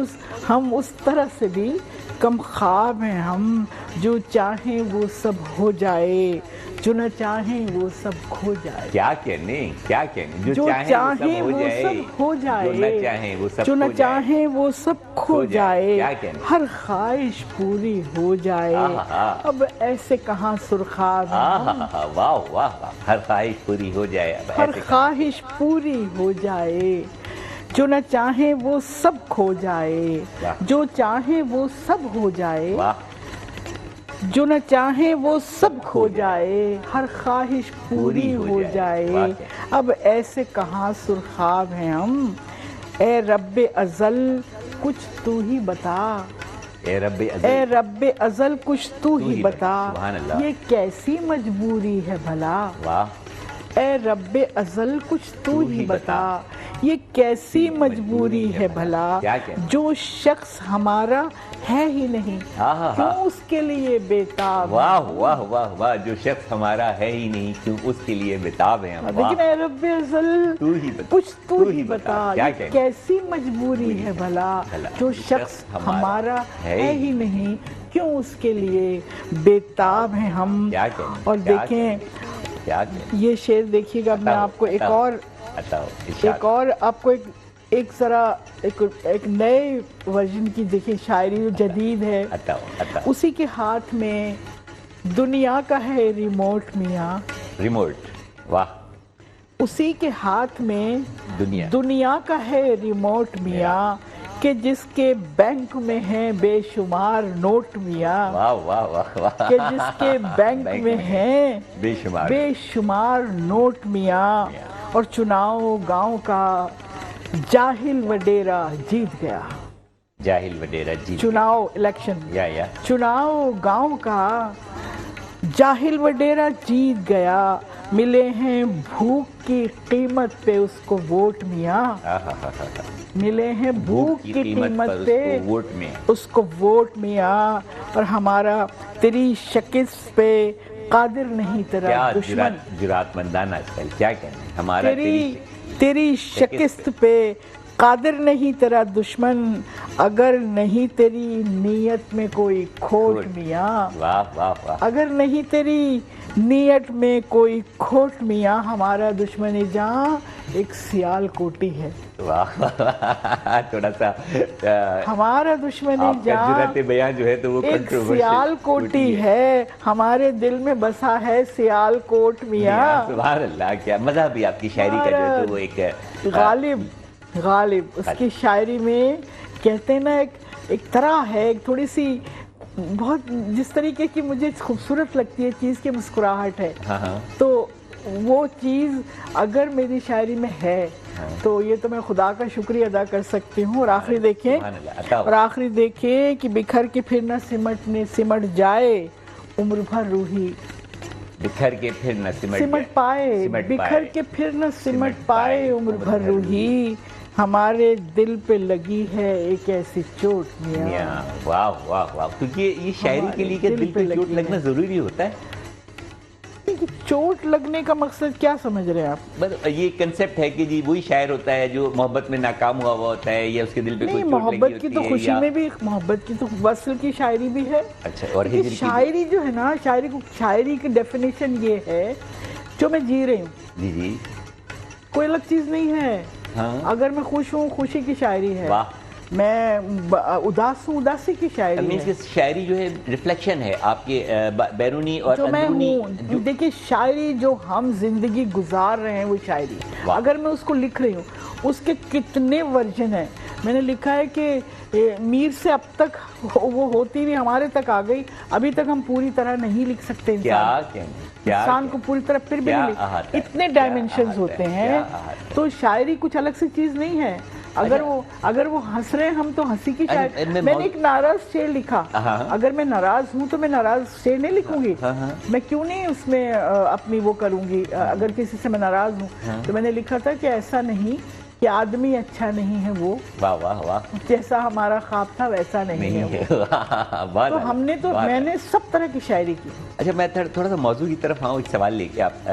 Speaker 2: ہم اس طرح سے بھی کم خواب ہیں ہم، جو چاہیں وہ سب ہو جائے، جو نہ چاہیں وہ سب کھو جائے،
Speaker 1: کیا کہنے،
Speaker 2: جو چاہیں وہ سب ہو جائے، جو نہ چاہیں وہ سب کھو جائے، ہر خواہش پوری ہو جائے، اب ایسے کہاں سرخاب ہیں،
Speaker 1: ہر خواہش پوری ہو جائے،
Speaker 2: ہر خواہش پوری ہو جائے، جو نہ چاہیں وہ سب کھو جائے، جو چاہیں وہ سب ہو جائے، جو نہ چاہیں وہ سب کھو جائے، ہر خواہش پوری ہو جائے، اب ایسے کہاں سرخاب ہیں ہم، اے رب ازل کچھ تو ہی بتا، اے رب ازل کچھ تو ہی بتا، یہ کیسی مجبوری ہے بھلا، اے رب ازل کچھ تو ہی بتا، یہ کیسی مجبوری ہے بھلا، جو شخص ہمارا ہے ہی نہیں کیوں اس کے لیے بےتاب،
Speaker 1: جو شخص ہمارا ہے ہی نہیں کیوں اس کے لیے بےتاب ہیں،
Speaker 2: لیکن اے رب ازل کچھ تو ہی بتا، یہ کیسی مجبوری ہے بھلا، جو شخص ہمارا ہے ہی نہیں کیوں اس کے لیے بیتاب ہیں ہم. اور دیکھیں یہ شعر دیکھیے گا, میں آپ کو ایک اور آپ کو ایک ذرا ایک نئے ورژن کی دیکھیں شاعری جو جدید ہے. اسی کے ہاتھ میں دنیا کا ہے ریموٹ میاں,
Speaker 1: ریموٹ, واہ.
Speaker 2: اسی کے ہاتھ میں دنیا کا ہے ریموٹ میاں, کہ جس کے بینک میں ہیں بے شمار نوٹ میاں.
Speaker 1: واہ واہ واہ واہ.
Speaker 2: کہ جس کے بینک میں ہیں بے شمار نوٹ میاں. اور چناؤ گاؤں کا جاہل وڈیرا جیت گیا.
Speaker 1: جاہل وڈیرا جیت,
Speaker 2: چناؤ الیکشن, چناؤ گاؤں کا جاہل وڈیرا جیت گیا. ملے ہیں بھوک کی قیمت پہ اس کو ووٹ میاں. ملے ہیں بھوک کی قیمت پہ اس کو ووٹ میاں. اور ہمارا تیری شکست پہ قادر نہیں تیرا دشمن.
Speaker 1: جرات مندانہ کیا کہنا ہے ہمارا,
Speaker 2: تیری شکست پہ قادر نہیں تیرا دشمن, اگر نہیں تیری نیت میں کوئی کھوٹ میاں. اگر نہیں تیری نیت میں کوئی کھوٹ میاں, ہمارا دشمن جہاں ایک سیال کوٹی ہے.
Speaker 1: تھوڑا سا
Speaker 2: ہمارا دشمن جہاں
Speaker 1: بیان جو ہے تو وہ
Speaker 2: ایک سیال کوٹی ہے, ہمارے دل میں بسا ہے سیال کوٹ میاں.
Speaker 1: سبحان اللہ, کیا مزہ بھی آپ کی شاعری کا جو ہے تو وہ ایک
Speaker 2: غالب اس کی شاعری میں کہتے ہیں نا ایک طرح ہے, ایک تھوڑی سی بہت جس طریقے کی مجھے خوبصورت لگتی ہے چیز کی مسکراہٹ ہے. تو وہ چیز اگر میری شاعری میں ہے تو یہ تو میں خدا کا شکریہ ادا کر سکتی ہوں. اور آخری دیکھیں کہ بکھر کے پھر نہ سمٹ جائے عمر بھر روحی.
Speaker 1: بکھر کے پھر نہ
Speaker 2: سمٹ پائے, بکھر کے پھر نہ سمٹ پائے عمر بھر روحی, ہمارے دل پہ لگی ہے ایک ایسی چوٹ میاں.
Speaker 1: واہ واہ واہ. کیونکہ یہ شاعری کے لیے کہ دل پہ چوٹ لگنا ضروری ہوتا ہے.
Speaker 2: چوٹ لگنے کا مقصد کیا سمجھ رہے ہیں آپ؟
Speaker 1: یہ کنسیپٹ ہے کہ جی وہی شاعر ہوتا ہے جو محبت میں ناکام ہوا ہوتا ہے یا اس کے دل پہ کوئی چوٹ لگی ہوتی ہے.
Speaker 2: محبت کی تو خوشی میں بھی, محبت کی تو وصل کی شاعری بھی ہے.
Speaker 1: اچھا, اور
Speaker 2: شاعری جو ہے نا, شاعری کی ڈیفینیشن یہ ہے جو میں جی رہی ہوں.
Speaker 1: جی
Speaker 2: کوئی الگ چیز نہیں ہے. اگر میں خوش ہوں خوشی کی شاعری ہے, میں اداس ہوں اداسی کی شاعری ہے.
Speaker 1: شاعری جو ہے ریفلیکشن ہے آپ کے بیرونی اور
Speaker 2: جو میں ہوں. دیکھیں شاعری جو ہم زندگی گزار رہے ہیں وہ شاعری, اگر میں اس کو لکھ رہی ہوں اس کے کتنے ورژن ہیں. میں نے لکھا ہے کہ میر سے اب تک وہ ہوتی ہوئی ہمارے تک آ گئی, ابھی تک ہم پوری طرح نہیں لکھ سکتے انسان کو پوری طرح, پھر بھی اتنے ڈائمینشنز ہوتے ہیں. تو شاعری کچھ الگ سی چیز نہیں ہے. اگر وہ ہنس رہے ہیں ہم تو ہنسی کی شاعری. میں نے ایک ناراض شعر لکھا, اگر میں ناراض ہوں تو میں ناراض شعر نہیں لکھوں گی. میں کیوں نہیں اس میں اپنی وہ کروں گی. اگر کسی سے میں ناراض ہوں تو میں نے لکھا تھا کہ ایسا نہیں کہ آدمی اچھا نہیں ہے وہ,
Speaker 1: واہ واہ واہ,
Speaker 2: جیسا ہمارا خواب تھا ویسا نہیں ہے وہ. تو ہم نے تو میں نے سب طرح کی شاعری کی.
Speaker 1: اچھا, میں تھوڑا سا موضوع کی طرف آؤں, ایک سوال لے کے. آپ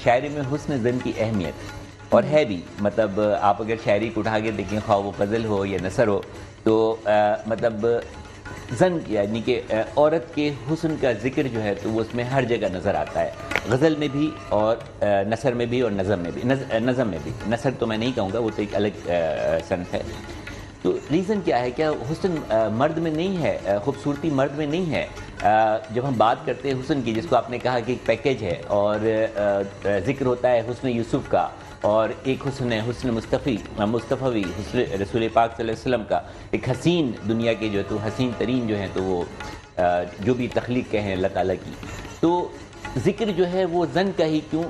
Speaker 1: شاعری میں حسن ظن کی اہمیت اور ہے بھی, مطلب آپ اگر شاعری کو اٹھا کے دیکھیں, خواہ وہ غزل ہو یا نثر ہو, تو مطلب ظن یعنی کہ عورت کے حسن کا ذکر جو ہے تو وہ اس میں ہر جگہ نظر آتا ہے, غزل میں بھی اور نثر میں بھی اور نظم میں بھی. نثر تو میں نہیں کہوں گا, وہ تو ایک الگ صنف ہے. تو ریزن کیا ہے؟ کیا حسن مرد میں نہیں ہے, خوبصورتی مرد میں نہیں ہے؟ جب ہم بات کرتے ہیں حسن کی, جس کو آپ نے کہا کہ ایک پیکیج ہے, اور ذکر ہوتا ہے حسن یوسف کا, اور ایک حسن ہے حسن مصطفی حسن رسول پاک صلی اللہ علیہ وسلم کا. ایک حسین دنیا کے جو ہے تو حسین ترین جو ہیں تو وہ جو بھی تخلیق کے ہیں اللہ تعالیٰ کی, تو ذکر جو ہے وہ زن کا ہی کیوں,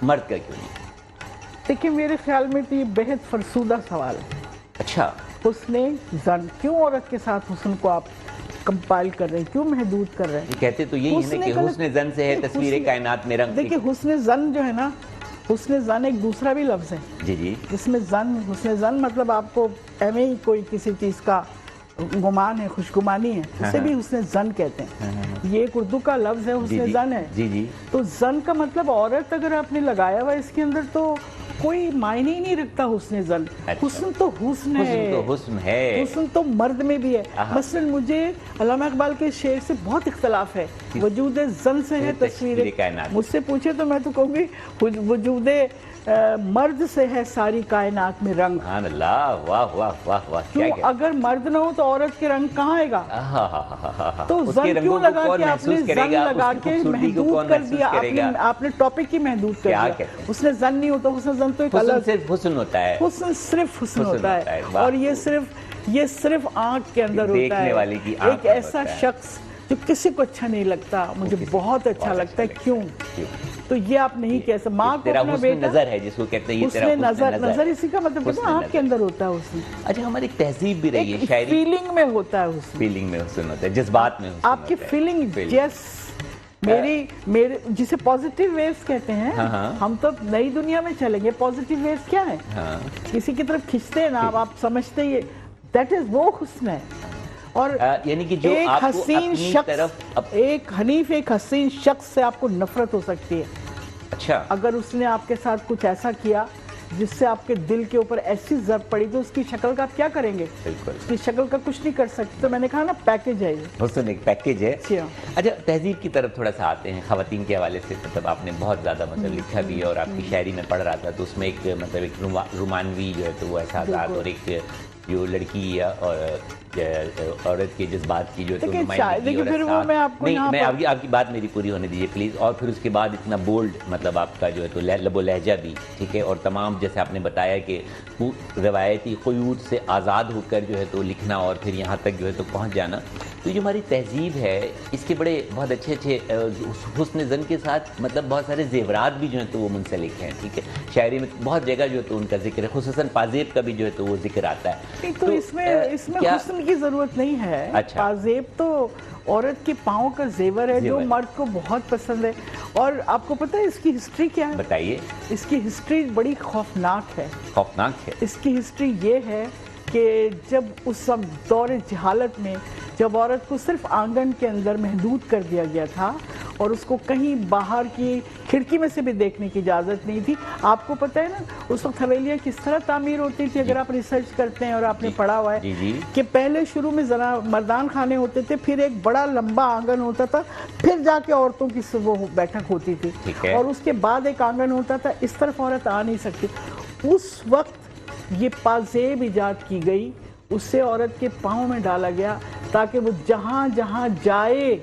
Speaker 1: مرد کا کیوں نہیں؟
Speaker 2: دیکھیں میرے خیال میں تو یہ بہت فرسودہ سوال ہے.
Speaker 1: اچھا,
Speaker 2: حسن زن کیوں عورت کے ساتھ حسن کو آپ کمپائل کر رہے ہیں, کیوں محدود کر رہے ہیں؟
Speaker 1: کہتے تو یہی ہے نا کہ حسن زن سے ہے تصویر کائنات میں رنگ.
Speaker 2: دیکھیں حسن زن جو ہے نا, حسن زن ایک دوسرا بھی لفظ ہے.
Speaker 1: جی
Speaker 2: جس میں حسن زن مطلب آپ کو ایویں ہی کوئی کسی چیز کا گمان ہے, خوشگمانی ہے, اسے بھی حسن زن کہتے ہیں. یہ ایک اردو کا لفظ ہے, حسن زن ہے.
Speaker 1: جی.
Speaker 2: تو زن کا مطلب عورت اگر آپ نے لگایا ہوا اس کے اندر, تو کوئی معنی ہی نہیں رکھتا حسن زن. حسن تو حسن ہے,
Speaker 1: حسن ہے,
Speaker 2: حسن تو مرد میں بھی ہے. مثلا مجھے علامہ اقبال کے شعر سے بہت اختلاف ہے. وجود زن سے ہے تصویر, مجھ سے پوچھے تو میں تو کہوں گی وجود مرد سے ہے ساری کائنات میں رنگ.
Speaker 1: سبحان اللہ, واہ واہ واہ واہ.
Speaker 2: کیوں اگر مرد نہ ہو تو عورت کے رنگ کہاں آئے گا؟ تو زن کیوں لگا کہ آپ نے زن لگا کے محدود کر دیا, آپ نے ٹاپک ہی محدود کر دیا. اس نے زن نہیں ہوتا, حسن زن تو ایک الگ,
Speaker 1: صرف حسن ہوتا ہے,
Speaker 2: حسن صرف حسن ہوتا ہے. اور یہ صرف آنکھ کے اندر ہوتا ہے. ایک ایسا شخص جو کسی کو اچھا نہیں لگتا, مجھے بہت اچھا لگتا ہے. کیوں؟ تو یہ آپ نہیں کہہ سکتے. ماں کو اپنا بیٹا,
Speaker 1: نظر ہے جس کو کہتے ہیں, یہ تیرا
Speaker 2: نظر اسی کا مطلب ہے آنکھ کے اندر ہوتا ہے حسن.
Speaker 1: اچھا, ہماری تہذیب بھی رہی ہے, شاعری
Speaker 2: فیلنگ میں ہوتا ہے حسن,
Speaker 1: فیلنگ میں حسن ہوتا ہے, جذبات میں حسن.
Speaker 2: آپ کی فیلنگ, میرے جسے پازیٹیو ویوز کہتے ہیں, ہم تو نئی دنیا میں چلیں گے. پازیٹیو ویوز کیا ہے؟ کسی کی طرف کھنچتے ہیں نا آپ سمجھتے ہیں دیٹ از وہ حسن ہے. اور
Speaker 1: یعنی کہ جو
Speaker 2: ایک
Speaker 1: آپ کو
Speaker 2: حسین
Speaker 1: اپنی
Speaker 2: شخص,
Speaker 1: طرف
Speaker 2: ایک حنیف ایک حسین شخص سے آپ کو نفرت ہو سکتی ہے.
Speaker 1: اچھا,
Speaker 2: اگر اس نے آپ کے ساتھ کچھ ایسا کیا جس سے آپ کے دل کے اوپر ایسی ضرب پڑی تو اس کی شکل کا آپ کیا کریں گے؟
Speaker 1: بالکل,
Speaker 2: اس کی شکل کا کچھ نہیں کر سکتے. تو میں نے کہا نا پیکیج ہے یہ,
Speaker 1: حسن ایک پیکیج ہے. اچھا, تہذیب کی طرف تھوڑا سا آتے ہیں. خواتین کے حوالے سے مطلب آپ نے بہت زیادہ مطلب لکھا بھی ہے, اور آپ کی شاعری میں پڑھ رہا تھا تو اس میں ایک مطلب ایک رومانوی جو ہے تو وہ احساسات, اور ایک جو لڑکی اور عورت کے جذبات کی جو ہے تو نمائندگی, میں آپ کی بات میری پوری ہونے دیجیے پلیز. اور پھر اس کے بعد اتنا بولڈ مطلب آپ کا جو ہے تو لب و لہجہ بھی, ٹھیک ہے, اور تمام جیسے آپ نے بتایا کہ روایتی قیود سے آزاد ہو کر جو ہے تو لکھنا, اور پھر یہاں تک جو ہے تو پہنچ جانا. تو جو ہماری تہذیب ہے اس کے بڑے بہت اچھے حسن زن کے ساتھ مطلب بہت سارے زیورات بھی جو ہیں تو وہ منسلک ہیں, ٹھیک ہے. شاعری میں بہت جگہ جو ہے تو ان کا ذکر ہے, خصوصاً پازیب کا بھی جو ہے تو وہ ذکر آتا ہے.
Speaker 2: تو اس میں حسن کی ضرورت نہیں ہے. پازیب تو عورت کے پاؤں کا زیور ہے جو مرد کو بہت پسند ہے. اور آپ کو پتہ ہے اس کی ہسٹری کیا ہے؟
Speaker 1: بتائیے.
Speaker 2: اس کی ہسٹری بڑی خوفناک ہے.
Speaker 1: خوفناک ہے.
Speaker 2: اس کی ہسٹری یہ ہے کہ جب اس دور جہالت میں جب عورت کو صرف آنگن کے اندر محدود کر دیا گیا تھا اور اس کو کہیں باہر کی کھڑکی میں سے بھی دیکھنے کی اجازت نہیں تھی. آپ کو پتہ ہے نا اس وقت حویلیاں کس طرح تعمیر ہوتی تھی؟ اگر آپ ریسرچ کرتے ہیں اور آپ نے پڑھا ہوا ہے کہ پہلے شروع میں مردان خانے ہوتے تھے, پھر ایک بڑا لمبا آنگن ہوتا تھا, پھر جا کے عورتوں کی وہ بیٹھک ہوتی تھی, اور اس کے بعد ایک آنگن ہوتا تھا. اس طرف عورت آ نہیں سکتی. اس وقت یہ پازیب ایجاد کی گئی, اس سے عورت کے پاؤں میں ڈالا گیا تاکہ وہ جہاں جہاں جائے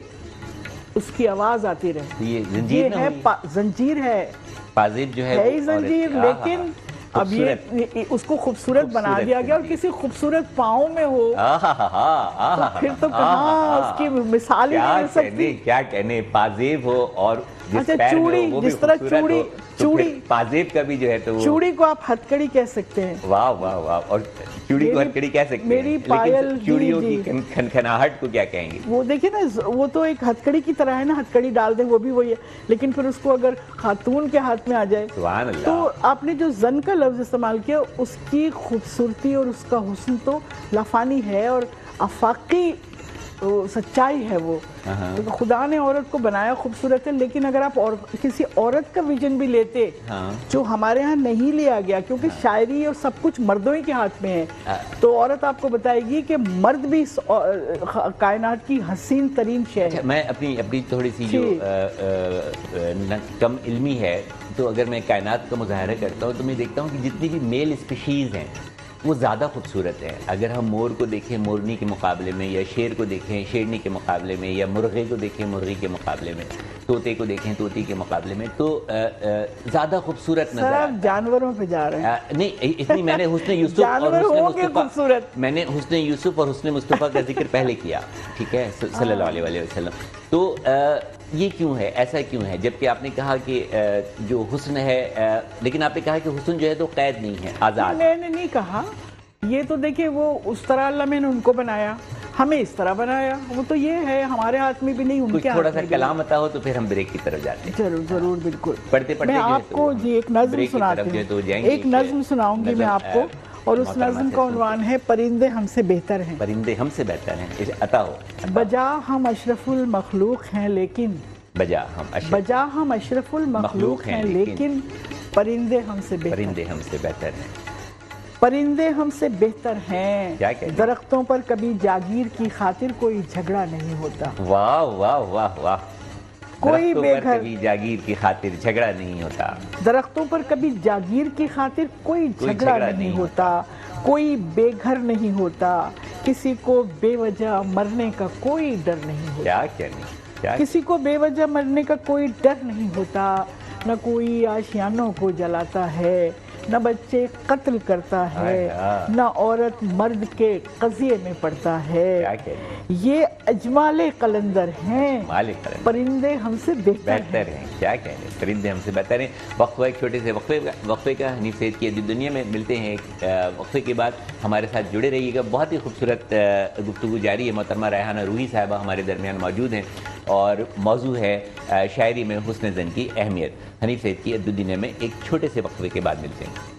Speaker 2: اس کی آواز آتی رہے. یہ ہے زنجیر ہے,
Speaker 1: پازیب جو ہے
Speaker 2: زنجیر, لیکن اب یہ اس کو خوبصورت بنا دیا گیا. اور کسی خوبصورت پاؤں میں ہو تو پھر تو کہاں اس کی مثال ہی نہیں مل سکتی.
Speaker 1: کیا کہنے, پازیب ہو اور
Speaker 2: چوڑی, جس طرح چوڑی
Speaker 1: پازیب کا بھی جو ہے تو
Speaker 2: چوڑی کو آپ ہتکڑی کہہ سکتے ہیں.
Speaker 1: واہ واہ واہ. اور چوڑی کو ہتکڑی کہہ سکتے ہیں,
Speaker 2: میری پائل,
Speaker 1: چوڑیوں کی کھنکھناہٹ کو کیا کہیں گے؟
Speaker 2: وہ دیکھیں نا, وہ تو ایک ہتکڑی کی طرح ہے نا, ہتکڑی ڈال دیں وہ بھی وہی ہے, لیکن پھر اس کو اگر خاتون کے ہاتھ میں آ جائے تو آپ نے جو زن کا لفظ استعمال کیا, اس کی خوبصورتی اور اس کا حسن تو لافانی ہے اور آفاقی سچائی ہے. وہ خدا نے عورت کو بنایا خوبصورت ہے, لیکن اگر آپ کسی عورت کا ویژن بھی لیتے جو ہمارے ہاں نہیں لیا گیا, کیونکہ شاعری اور سب کچھ مردوں ہی کے ہاتھ میں ہے, تو عورت آپ کو بتائے گی کہ مرد بھی اس کائنات کی حسین ترین شے ہے.
Speaker 1: میں اپنی تھوڑی سی جو کم علمی ہے, تو اگر میں کائنات کا مظاہرہ کرتا ہوں تو میں دیکھتا ہوں کہ جتنی بھی میل اسپیشیز ہیں وہ زیادہ خوبصورت ہے. اگر ہم مور کو دیکھیں مورنی کے مقابلے میں, یا شیر کو دیکھیں شیرنی کے مقابلے میں, یا مرغے کو دیکھیں مرغی کے مقابلے میں, طوطے کو دیکھیں طوطی کے مقابلے میں, تو زیادہ خوبصورت نظر آتا ہے.
Speaker 2: جانوروں پہ جا رہے ہیں.
Speaker 1: نہیں, اتنی میں نے حسن یوسف اور حسن مصطفیٰ کا ذکر پہلے کیا, ٹھیک ہے, صلی اللہ علیہ وسلم. تو یہ کیوں ہے, ایسا کیوں ہے, جبکہ آپ نے کہا کہ جو حسن ہے, لیکن آپ نے کہا کہ حسن جو ہے تو قید نہیں ہے, آزاد.
Speaker 2: میں نے نہیں کہا, یہ تو دیکھیں وہ اس طرح اللہ میں نے ان کو بنایا, ہمیں اس طرح بنایا, وہ تو یہ ہے ہمارے ہاتھ میں بھی نہیں, ان کے
Speaker 1: تھوڑا سا کلام عطا ہو تو پھر ہم بریک کی طرف جاتے ہیں.
Speaker 2: ضرور ضرور, بالکل.
Speaker 1: پڑھتے
Speaker 2: میں آپ کو جی ایک نظم سناتی ہوں, ایک نظم سناؤں گی میں آپ کو, اور اس نظم کا عنوان ہے پرندے ہم سے بہتر ہیں.
Speaker 1: پرندے ہم سے بہتر ہیں, عطا ہو.
Speaker 2: بجا ہم اشرف المخلوق ہیں لیکن
Speaker 1: بجا ہم اشرف المخلوق ہیں لیکن
Speaker 2: پرندے ہم سے بہتر
Speaker 1: ہیں
Speaker 2: پرندے ہم سے بہتر ہیں
Speaker 1: کیا کہتے ہیں؟
Speaker 2: درختوں پر کبھی جاگیر کی خاطر کوئی جھگڑا نہیں ہوتا
Speaker 1: واہ واہ واہ واہ
Speaker 2: کوئی بے گھر
Speaker 1: کبھی جاگیر کی خاطر جھگڑا نہیں ہوتا
Speaker 2: درختوں پر کبھی جاگیر کی خاطر کوئی جھگڑا نہیں ہوتا کوئی بے گھر نہیں ہوتا کسی کو بے وجہ مرنے کا کوئی ڈر نہیں ہوتا کسی کو بے وجہ مرنے کا کوئی ڈر نہیں ہوتا نہ کوئی آشیانوں کو جلاتا ہے نہ بچے قتل کرتا ہے نہ عورت مرد کے قضیے میں پڑتا ہے یہ اجمال قلندر ہیں پرندے ہم سے بہتر ہیں
Speaker 1: کیا کہہ رہے ہیں پرندے ہم سے بہتر ہیں وقفہ ایک چھوٹے سے وقفے کا حنیف سید کی ادبی دنیا میں ملتے ہیں وقفے کے بعد ہمارے ساتھ جڑے رہیے گا بہت ہی خوبصورت گفتگو جاری ہے محترمہ ریحانہ روحی صاحبہ ہمارے درمیان موجود ہیں اور موضوع ہے شاعری میں حسن زن کی اہمیت حنیف سید کی ادبی دنیا میں ایک چھوٹے سے وقفے کے بعد ملتے ہیں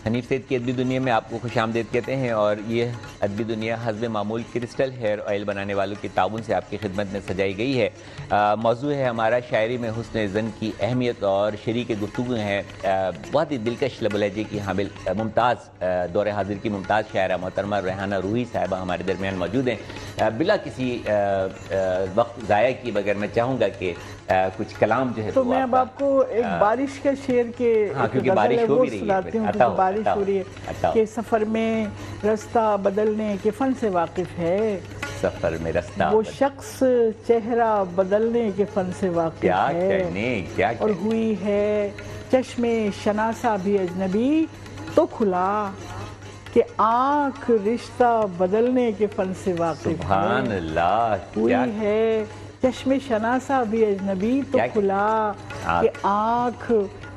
Speaker 1: حنیف سید کی ادبی دنیا میں آپ کو خوش آمدید کہتے ہیں اور یہ ادبی دنیا حسب معمول کرسٹل ہیئر آئل بنانے والوں کے تعاون سے آپ کی خدمت میں سجائی گئی ہے موضوع ہے ہمارا شاعری میں حسن زن کی اہمیت اور شریک گفتگو ہیں بہت ہی دلکش لب و لہجے کی حامل ممتاز دور حاضر کی ممتاز شاعرہ محترمہ ریحانہ روحی صاحبہ ہمارے درمیان موجود ہیں بلا کسی وقت ضائع کی بغیر میں چاہوں گا کہ کچھ کلام جو ہے
Speaker 2: تو میں اب آپ کو ایک بارش کے شعر کے
Speaker 1: کیونکہ بارش ہو بھی رہی ہے
Speaker 2: بارش ہو رہی ہے کہ سفر میں رستہ بدلنے کے فن سے واقف ہے
Speaker 1: سفر میں رستہ
Speaker 2: وہ شخص چہرہ بدلنے کے فن سے واقف ہے اور ہوئی ہے چشم شناسا بھی اجنبی تو کھلا کہ آنکھ رشتہ بدلنے کے فن سے واقف ہے
Speaker 1: سبحان اللہ
Speaker 2: ہوئی ہے چشم شناسا بھی اجنبی تو کھلا کہ آنکھ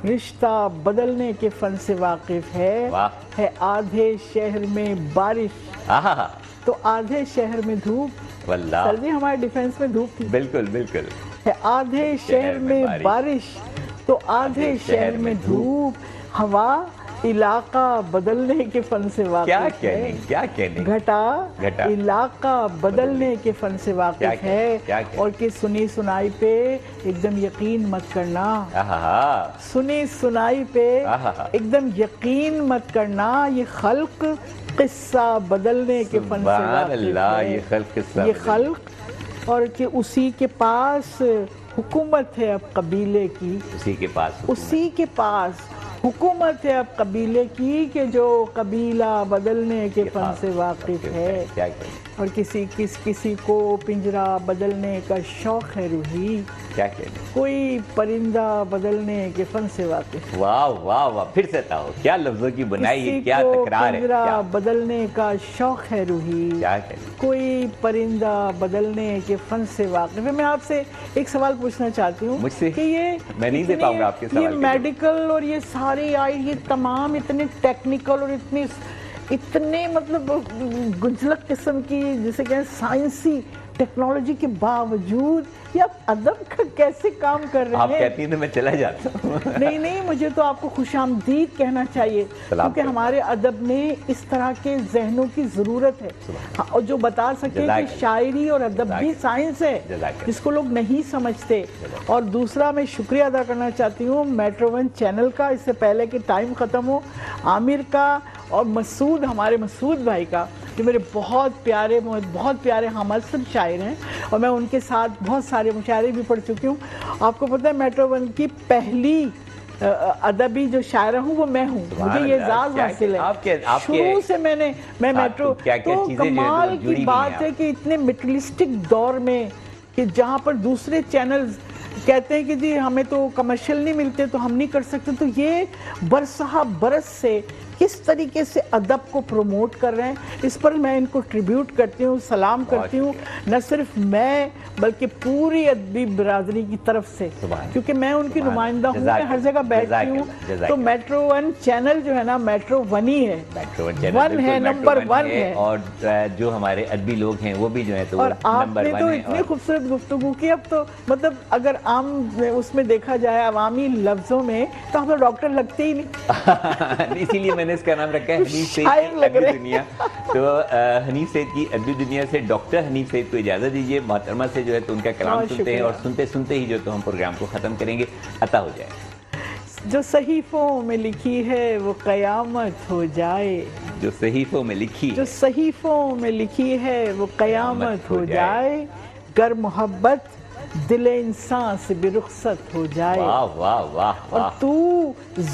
Speaker 2: رشتہ بدلنے کے فن سے واقف ہے آدھے شہر میں بارش تو آدھے شہر میں دھوپ سر جی ہمارے ڈیفنس میں دھوپ تھی
Speaker 1: بالکل بالکل
Speaker 2: ہے آدھے شہر میں بارش تو آدھے شہر میں دھوپ ہوا علاقہ بدلنے کے فن سے واقف ہے گھٹا علاقہ بدلنے کے فن سے واقف ہے اور کہ سنی سنائی پہ ایک دم یقین مت کرنا سنی سنائی پہ ایک دم یقین مت کرنا یہ خلق قصہ بدلنے کے فن سے واقف ہے یہ خلق اور کہ اسی کے پاس حکومت ہے اب قبیلے کی اسی کے پاس حکومت ہے اب قبیلے کی کہ جو قبیلہ بدلنے کے فن سے واقف ہے اور کسی کو پنجرہ بدلنے کا شوق ہے روحی کوئی پرندہ بدلنے کے فن سے واقف ہے
Speaker 1: واہ واہ واہ پھر سے تاؤ کیا لفظوں کی بنائی ہے کیا تکرار ہے
Speaker 2: پنجرہ بدلنے کا شوق ہے روحی کوئی پرندہ بدلنے کے فن سے واقف ہے میں آپ سے ایک سوال پوچھنا چاہتی ہوں کہ
Speaker 1: میں نہیں دے پاؤں گا آپ کے سوال
Speaker 2: یہ میڈیکل اور یہ ساری یہ تمام اتنے ٹیکنیکل اور اتنے مطلب گنجلک قسم کی جسے کہیں سائنسی ٹیکنالوجی کے باوجود یہ آپ ادب کا کیسے کام کر رہے ہیں
Speaker 1: آپ کہتی ہیں تو میں چلا جاتا ہوں
Speaker 2: نہیں مجھے تو آپ کو خوش آمدید کہنا چاہیے کیونکہ ہمارے ادب میں اس طرح کے ذہنوں کی ضرورت ہے اور جو بتا سکے کہ شاعری اور ادب بھی سائنس ہے جس کو لوگ نہیں سمجھتے اور دوسرا میں شکریہ ادا کرنا چاہتی ہوں میٹرو ون چینل کا اس سے پہلے کہ ٹائم ختم ہو عامر کا اور مسعود ہمارے مسعود بھائی کا جو میرے بہت پیارے ہم اثر شاعر ہیں اور میں ان کے ساتھ بہت سارے مشاعرے بھی پڑھ چکی ہوں آپ کو پتہ ہے میٹرو ون کی پہلی ادبی جو شاعرہ ہوں وہ میں ہوں مجھے یہ اعزاز حاصل ہے شروع سے میں میٹرو تو کمال کی بات ہے کہ اتنے میٹرلسٹک دور میں کہ جہاں پر دوسرے چینلز کہتے ہیں کہ جی ہمیں تو کمرشل نہیں ملتے تو ہم نہیں کر سکتے تو یہ برسہ برس سے کس طریقے سے ادب کو پروموٹ کر رہے ہیں اس پر میں ان کو ٹریبیوٹ کرتی ہوں سلام کرتی ہوں نہ صرف میں بلکہ پوری ادبی برادری کی طرف سے کیونکہ میں ان کی نمائندہ ہوں میں ہر جگہ بیٹھتی ہوں تو میٹرو ون چینل جو ہے نا میٹرو ون ہی ہے ون ہے نمبر ون ہے
Speaker 1: اور جو ہمارے ادبی لوگ ہیں وہ بھی جو ہے
Speaker 2: اور آپ نے تو اتنی خوبصورت گفتگو کی اب تو مطلب اگر عام اس میں دیکھا جائے عوامی لفظوں میں تو ہم ڈاکٹر لگتے ہی نہیں
Speaker 1: اسی لیے میں نے اس کا نام رکھا ہے حنیف سید کی ادبی دنیا تو حنیف سید کی ادبی دنیا سے ڈاکٹر حنیف سید کو اجازت دیجیے محترمہ سے جو ہے تو ان کا کلام سنتے ہیں اور سنتے ہی جو تو ہم پروگرام کو ختم کریں گے عطا ہو جائے
Speaker 2: جو صحیفوں میں لکھی ہے وہ قیامت ہو جائے،
Speaker 1: جو صحیفوں میں لکھی
Speaker 2: جو صحیفوں میں لکھی ہے وہ قیامت ہو جائے، گر محبت دل انسان سے بھی رخصت ہو جائے،
Speaker 1: واہ واہ واہ
Speaker 2: اور
Speaker 1: واہ،
Speaker 2: تو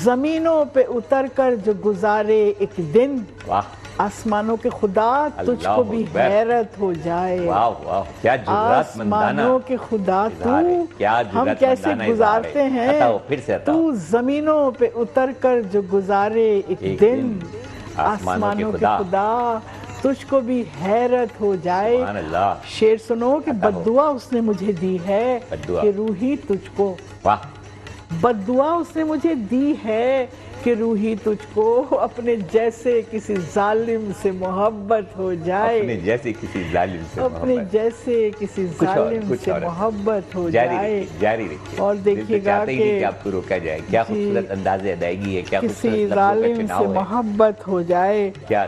Speaker 2: زمینوں پہ اتر کر جو گزارے ایک دن،
Speaker 1: واہ
Speaker 2: آسمانوں کے خدا تجھ کو بھی
Speaker 1: اللہ اکبر،
Speaker 2: حیرت ہو جائے،
Speaker 1: واہ واہ، کیا جرات مندانہ
Speaker 2: آسمانوں کے خدا تو
Speaker 1: کیا
Speaker 2: ہم
Speaker 1: جرات
Speaker 2: کیسے
Speaker 1: مندانہ
Speaker 2: گزارتے
Speaker 1: اظہار ہے۔
Speaker 2: ہیں،
Speaker 1: بتاؤ پھر سے بتاؤ،
Speaker 2: تو زمینوں پہ اتر کر جو گزارے ایک دن، آسمانوں کے خدا تجھ کو بھی حیرت ہو جائے۔
Speaker 1: سبحان اللہ،
Speaker 2: شعر سنو کہ بد دعا اس نے مجھے دی ہے
Speaker 1: بد دعا،
Speaker 2: کہ روحی تجھ کو،
Speaker 1: واہ،
Speaker 2: بد دعا اس نے مجھے دی ہے کہ روحی تجھ کو اپنے جیسے کسی ظالم سے محبت ہو جائے،
Speaker 1: اپنے جیسے کسی ظالم سے
Speaker 2: اپنے
Speaker 1: محبت،
Speaker 2: جیسے کسی ظالم سے محبت ہو جائے،
Speaker 1: جاری رکھیے،
Speaker 2: اور دیکھیے گا
Speaker 1: چاہتے ہی نہیں کہ آپ کو روکا جائے، کیا خوبصورت انداز ادائیگی ہے، کیا
Speaker 2: کسی
Speaker 1: خوبصورت لفظوں کا
Speaker 2: ظالم سے
Speaker 1: چناؤ ہے،
Speaker 2: محبت ہو جائے۔
Speaker 1: کیا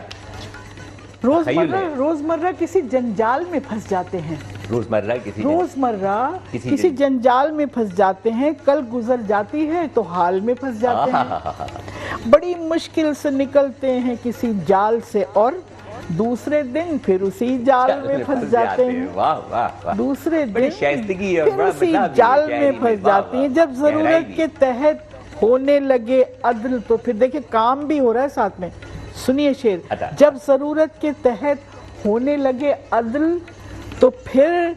Speaker 2: روزمرہ کسی جنجال میں پھنس جاتے ہیں،
Speaker 1: روزمرہ
Speaker 2: کسی جنجال میں پھنس جاتے ہیں، کل گزر جاتی ہے تو حال میں پھنس جاتے ہیں، بڑی مشکل سے نکلتے ہیں کسی جال سے اور دوسرے دن پھر اسی جال میں پھنس جاتے ہیں، دوسرے دن پھر اسی جال میں پھنس جاتے ہیں، جب ضرورت کے تحت ہونے لگے عدل تو پھر دیکھیں کام بھی ہو رہا ہے ساتھ میں، سنیے شعر، جب ضرورت کے تحت ہونے لگے عدل تو پھر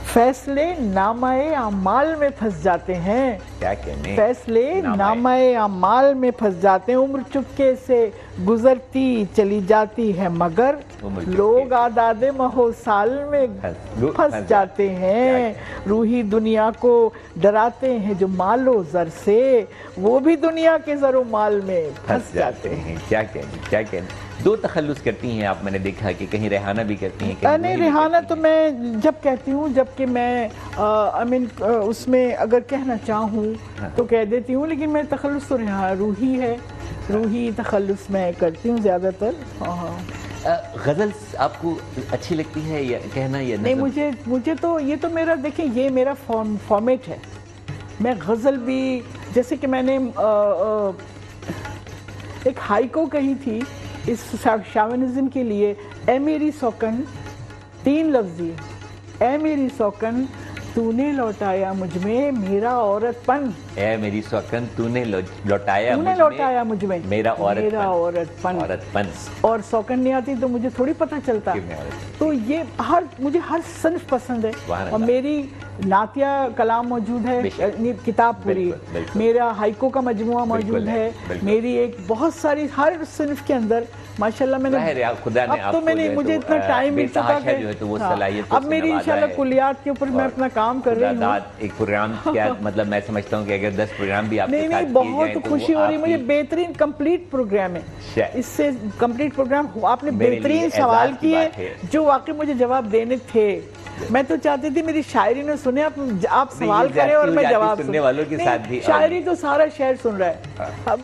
Speaker 2: فیصلے نامہ اعمال میں پھنس جاتے ہیں، فیصلے نامہ اعمال میں پھنس جاتے ہیں، عمر چپکے سے گزرتی چلی جاتی ہے مگر لوگ اعداد ماہ سال میں پھنس جاتے ہیں، روحی دنیا کو ڈراتے ہیں جو مال و زر سے، وہ بھی دنیا کے زر و مال میں پھنس جاتے ہیں۔
Speaker 1: کیا کہنے، دو تخلص کرتی ہیں آپ، میں نے دیکھا کہ کہیں ریحانہ بھی کرتی ہیں،
Speaker 2: نہیں ریحانہ تو میں جب کہتی ہوں، جبکہ میں اس میں اگر کہنا چاہوں تو کہہ دیتی ہوں، لیکن میں تخلص تو روحی ہے، روحی تخلص میں کرتی ہوں زیادہ تر۔
Speaker 1: غزل آپ کو اچھی لگتی ہے یا کہنا یا
Speaker 2: نہیں؟ مجھے تو یہ تو میرا دیکھیں یہ میرا فارمیٹ ہے، میں غزل بھی، جیسے کہ میں نے ایک ہائیکو کہی تھی اس شاونزم کے لیے، اے میری سوکن، 3 لفظی، اے میری سوکن تو نے لوٹایا مجھ میں میرا عورت پن،
Speaker 1: اے میری سوکن تو نے لوٹایا
Speaker 2: مجھ میں میرا عورت پن، اور سوکن نہیں آتی تو مجھے تھوڑی پتہ چلتا، تو یہ مجھے ہر صنف پسند ہے، اور میری نعتیہ کلام موجود ہے، کتاب پوری، میرا ہائیکو کا مجموعہ موجود ہے، میری ایک بہت ساری ہر صنف کے اندر ماشاءاللہ میں نے، اب تو میں نے، مجھے اتنا ٹائم مل چکا کہ اب میری انشاءاللہ کلیات کے اوپر میں اپنا کام کر رہی ہوں۔
Speaker 1: ایک پروگرام کیا مطلب، میں سمجھتا ہوں کہ اگر 10 پروگرام بھی آپ کے ساتھ کیے جائیں تو
Speaker 2: بہت خوشی ہو رہی، مجھے بہترین کمپلیٹ پروگرام ہے، اس سے کمپلیٹ پروگرام آپ نے بہترین سوال کیے جو واقعی مجھے جواب دینے تھے، میں تو چاہتی تھی میری شاعری نے سنے، آپ سوال کریں اور میں جواب سننے والوں کے ساتھ بھی، شاعری تو سارا شہر سن رہا ہے اب